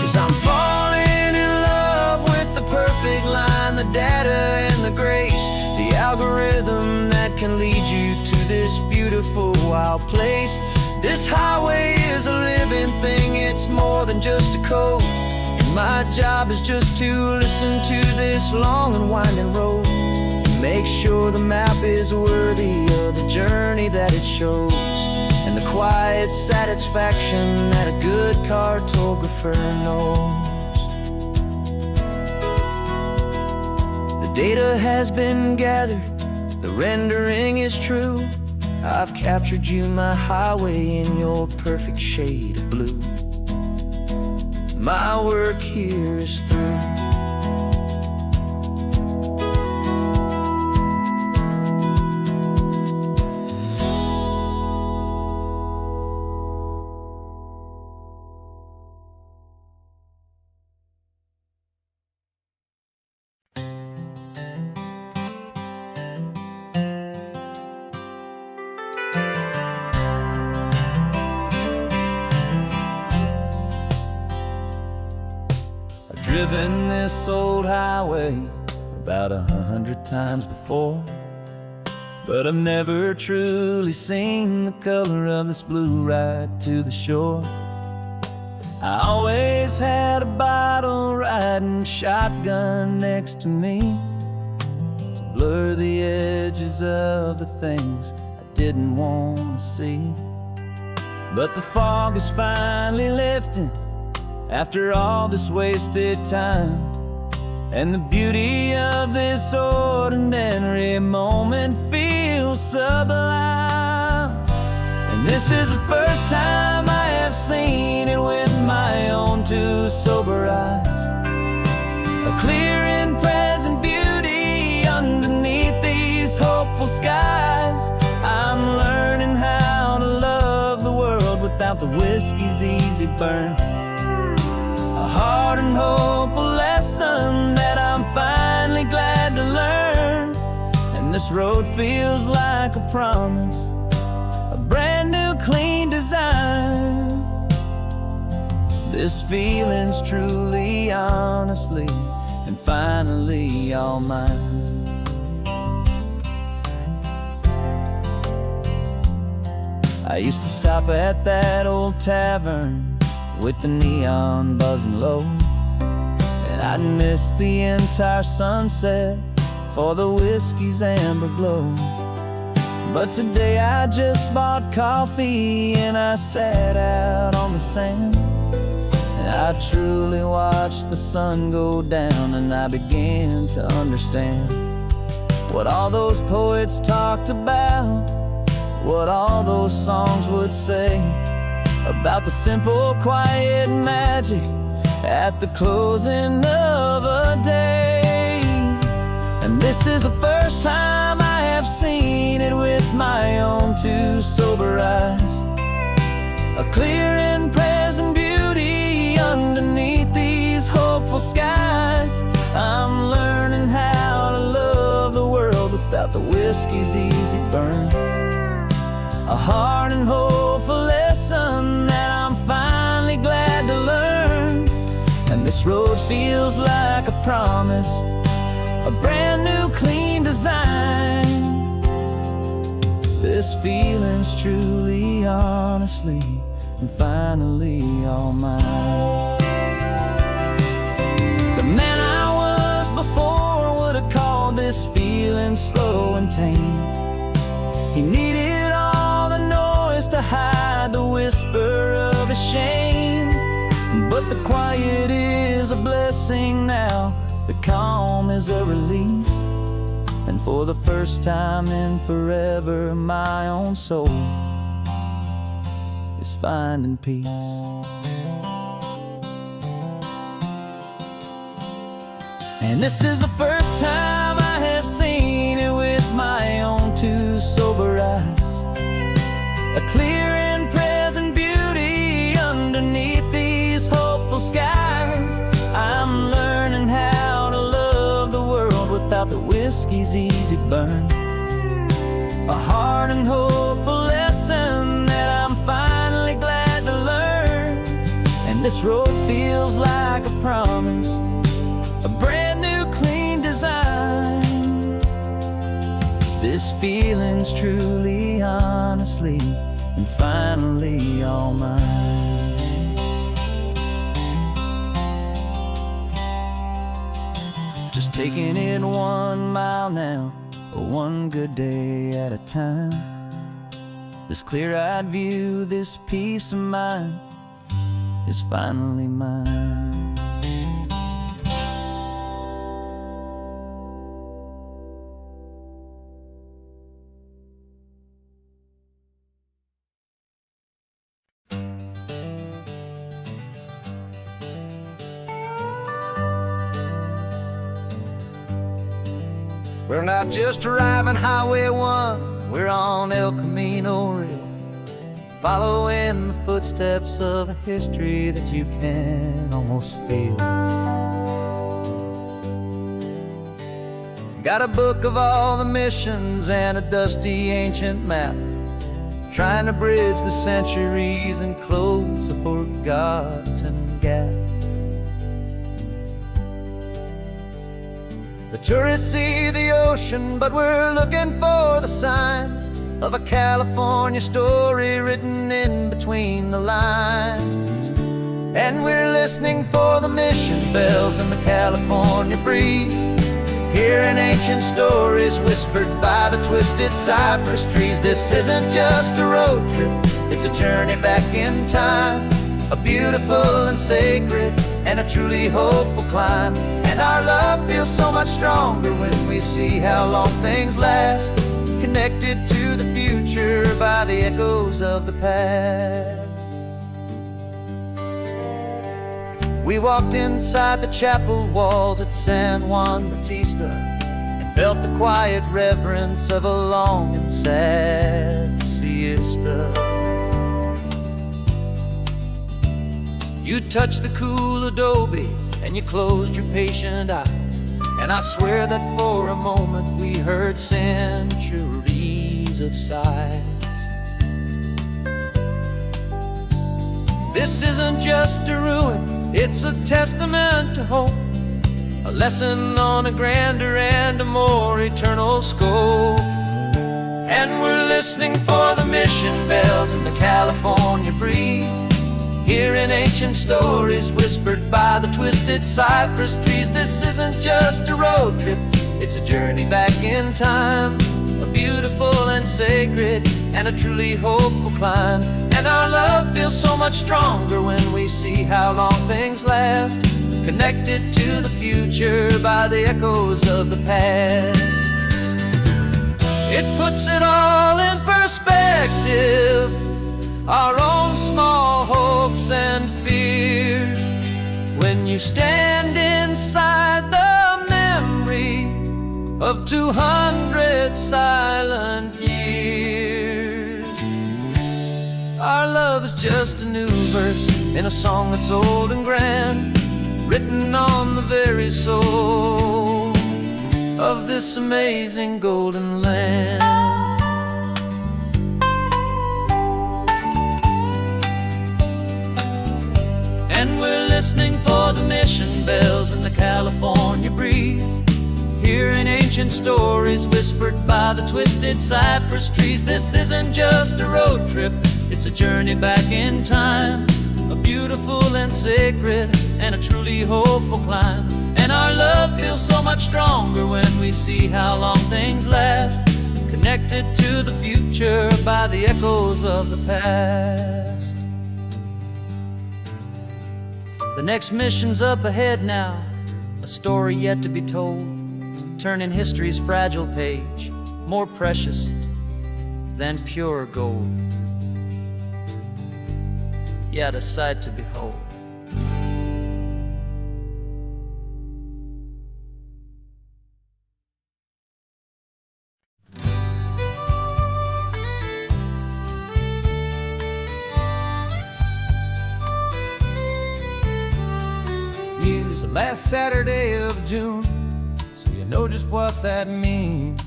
'Cause I'm falling in love with the perfect line, the data and the grace, the algorithm that can lead you to this beautiful wild place. This highway is a living thing, it's more than just a code. And my job is just to listen to this long and winding road, and make sure the map is worthy of the journey that it shows, and the quiet satisfaction that a good cartographer knows. Data has been gathered, the rendering is true. I've captured you, my highway, in your perfect shade of blue. My work here is through. Driven this old highway about 100 times before, but I've never truly seen the color of this blue right to the shore. I always had a bottle riding shotgun next to me to blur the edges of the things I didn't want to see. But the fog is finally lifting after all this wasted time, and the beauty of this ordinary moment feels sublime. And this is the first time I have seen it with my own two sober eyes. A clear and present beauty underneath these hopeful skies. I'm learning how to love the world without the whiskey's easy burn. A hard and hopeful lesson that I'm finally glad to learn. And this road feels like a promise, a brand new clean design. This feeling's truly, honestly, and finally all mine. I used to stop at that old tavern with the neon buzzing low, and I'd miss the entire sunset for the whiskey's amber glow. But today I just bought coffee and I sat out on the sand, and I truly watched the sun go down, and I began to understand what all those poets talked about, what all those songs would say about the simple, quiet magic at the closing of a day. And this is the first time I have seen it with my own two sober eyes. A clear and present beauty underneath these hopeful skies. I'm learning how to love the world without the whiskey's easy burn. A hard and hopeful lesson that I'm finally glad to learn. And this road feels like a promise, a brand new clean design. This feeling's truly, honestly, and finally all mine. The man I was before would have called this feeling slow and tame. He needed all the noise to hide the whisper of his shame. But the quiet is a blessing now, the calm is a release. And for the first time in forever, my own soul is finding peace. And this is the first time I have seen it with my own two sober eyes. A clear and present beauty underneath these hopeful skies. I'm learning how to love the world without the whiskey's easy burn. A hard and hopeful lesson that I'm finally glad to learn. And this road feels like a promise, a brand new clean design. This feeling's truly, honestly, and finally all mine. Just taking it 1 mile now, one good day at a time. This clear-eyed view, this peace of mind is finally mine. We're not just driving Highway 1, we're on El Camino Real, following the footsteps of a history that you can almost feel. Got a book of all the missions and a dusty ancient map, trying to bridge the centuries and close a forgotten gap. The tourists see the ocean, but we're looking for the signs of a California story written in between the lines. And we're listening for the mission bells in the California breeze, hearing ancient stories whispered by the twisted cypress trees. This isn't just a road trip, it's a journey back in time, a beautiful and sacred and a truly hopeful climb. And our love feels so much stronger when we see how long things last, connected to the future by the echoes of the past. We walked inside the chapel walls at San Juan Bautista and felt the quiet reverence of a long and sad siesta. You touched the cool adobe and you closed your patient eyes, and I swear that for a moment we heard centuries of sighs. This isn't just a ruin, it's a testament to hope, a lesson on a grander and a more eternal scope. And we're listening for the mission bells in the California breeze, hearing ancient stories whispered by the twisted cypress trees. This isn't just a road trip, it's a journey back in time, a beautiful and sacred and a truly hopeful climb. And our love feels so much stronger when we see how long things last, connected to the future by the echoes of the past. It puts it all in perspective, our own small hopes and fears, when you stand inside the memory of 200 silent years. Our love is just a new verse in a song that's old and grand, written on the very soul of this amazing golden land. And we're listening for the mission bells in the California breeze, hearing ancient stories whispered by the twisted cypress trees. This isn't just a road trip, it's a journey back in time, a beautiful and sacred and a truly hopeful climb. And our love feels so much stronger when we see how long things last, connected to the future by the echoes of the past. The next mission's up ahead now, a story yet to be told, turning history's fragile page more precious than pure gold. Yet a sight to behold. Here's the last Saturday of June, so you know just what that means.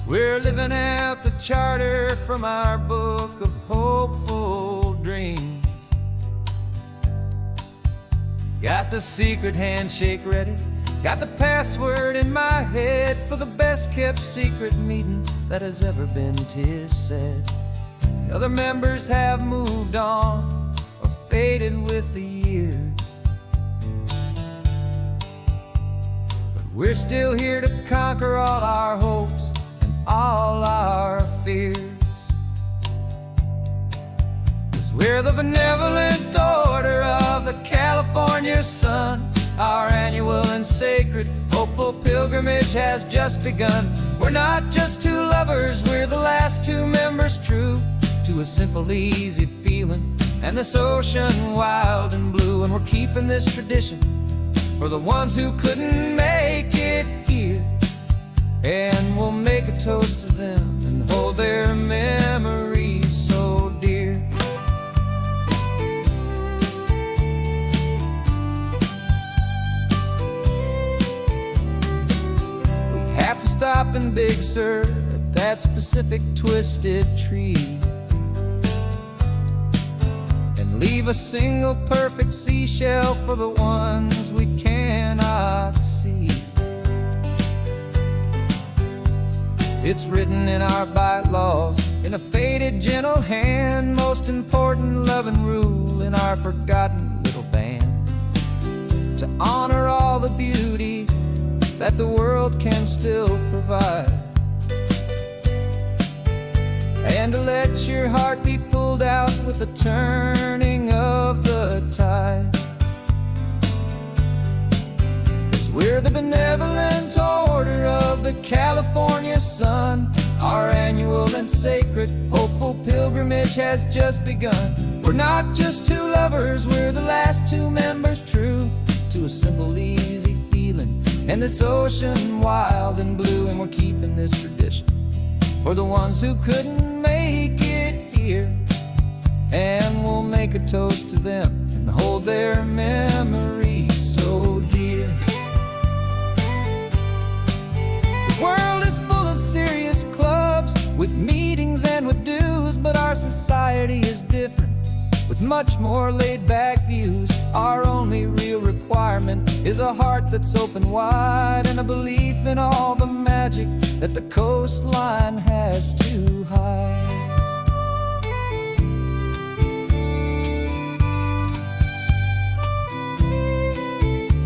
We're living out the charter from our book of hopeful dreams. Got the secret handshake ready, got the password in my head for the best kept secret meeting that has ever been, 'tis said. The other members have moved on or faded with the years, but we're still here to conquer all our hopes and all our fears. 'Cause we're the benevolent order of the California sun. Our annual and sacred hopeful pilgrimage has just begun. We're not just two lovers, we're the last two members true to a simple, easy feeling and this ocean wild and blue. And we're keeping this tradition for the ones who couldn't make it here. And we'll make a toast to them and hold their memories so dear. We have to stop in Big Sur at that specific twisted tree and leave a single perfect seashell for the ones we cannot see. It's written in our bylaws, in a faded gentle hand, most important love and rule in our forgotten little band, to honor all the beauty that the world can still provide, and to let your heart be pulled out with the turning of the tide. 'Cause we're the benevolent order of the California sun. Our annual and sacred hopeful pilgrimage has just begun. We're not just two lovers, we're the last two members true to a simple, easy feeling, and this ocean wild and blue. And we're keeping this tradition for the ones who couldn't make it here, and we'll make a toast to them and hold their memories so dear. The world is full of serious clubs with meetings and with dues, but our society is different, with much more laid-back views. Our only real requirement is a heart that's open wide, and a belief in all the magic that the coastline has to hide.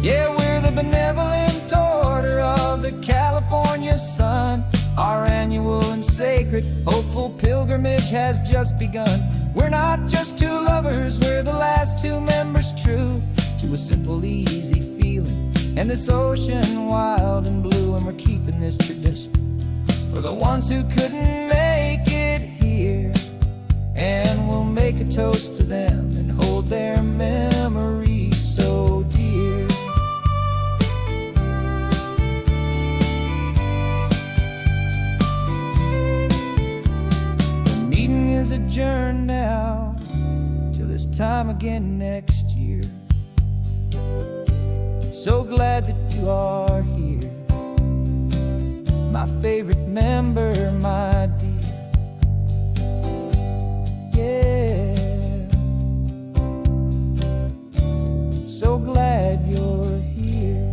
Yeah, we're the benevolent order of the California sun. Our annual and sacred hopeful pilgrimage has just begun. We're not just two lovers, we're the last two members true to a simple, easy feeling, and this ocean wild and blue. And we're keeping this tradition for the ones who couldn't make it here, and we'll make a toast to them and hold their memories so dear. The meeting is adjourned now till this time again next year. So glad that you are here, my favorite member, my dear. Yeah, so glad you're here.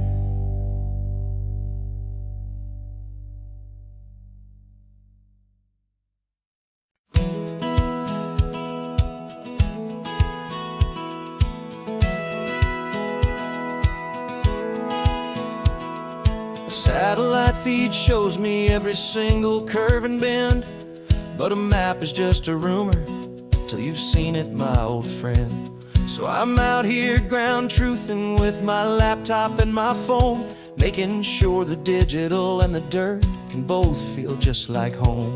Satellite feed shows me every single curve and bend, but a map is just a rumor till you've seen it, my old friend. So I'm out here ground truthing with my laptop and my phone, making sure the digital and the dirt can both feel just like home.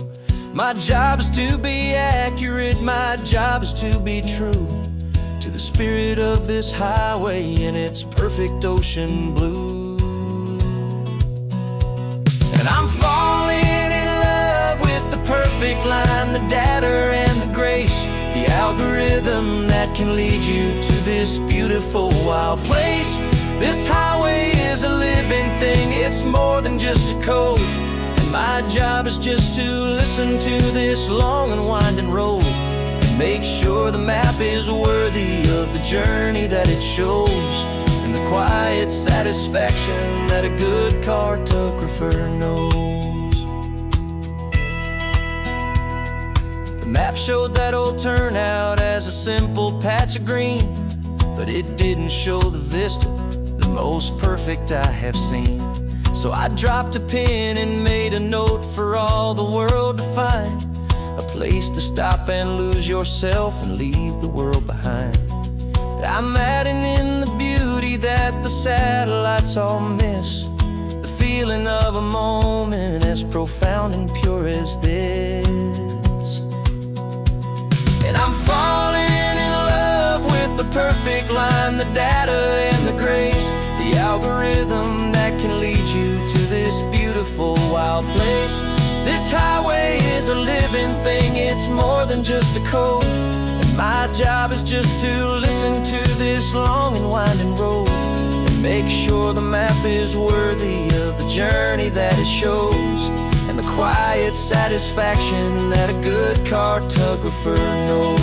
My job is to be accurate, my job is to be true to the spirit of this highway in its perfect ocean blue. And I'm falling in love with the perfect line, the data and the grace, the algorithm that can lead you to this beautiful wild place. This highway is a living thing, it's more than just a code, and my job is just to listen to this long and winding road and make sure the map is worthy of the journey that it shows, and the quiet satisfaction that a good cartographer knows. The map showed that old turnout as a simple patch of green, but it didn't show the vista, the most perfect I have seen. So I dropped a pin and made a note for all the world to find, a place to stop and lose yourself and leave the world behind. I'm adding in the beauty that the satellites all miss, the feeling of a moment as profound and pure as this. And I'm falling in love with the perfect line, the data and the grace, the wild place. This highway is a living thing, it's more than just a code. And my job is just to listen to this long and winding road and make sure the map is worthy of the journey that it shows, and the quiet satisfaction that a good cartographer knows.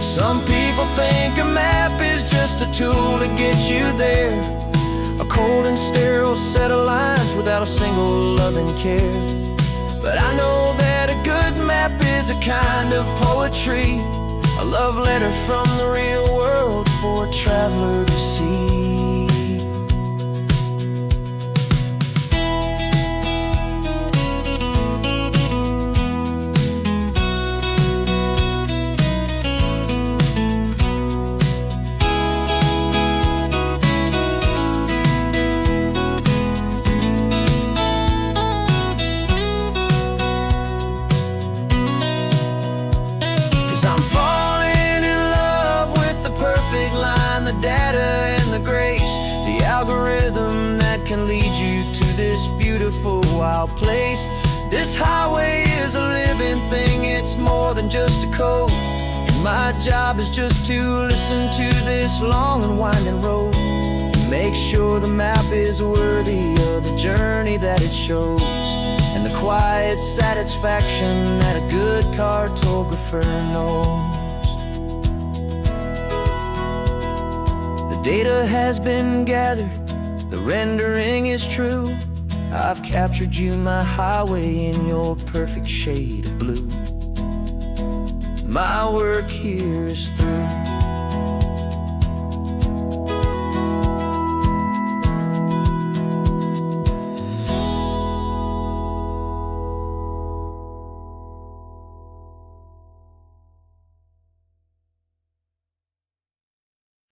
Some people think a map is just a tool to get you there, a cold and sterile set of lines without a single loving care. But I know that a good map is a kind of poetry, a love letter from the real world for a traveler to see. 'Cause I'm falling in love with the perfect line, the data and the grace, the algorithm that can lead you to this beautiful wild place. This highway is a living thing, it's more than just a code. And my job is just to listen to this long and winding road and make sure the map is worthy of the journey that it shows, and the quiet satisfaction that a good cartographer knows. The data has been gathered, the rendering is true. I've captured you, my highway, in your perfect shade of blue. My work here is through.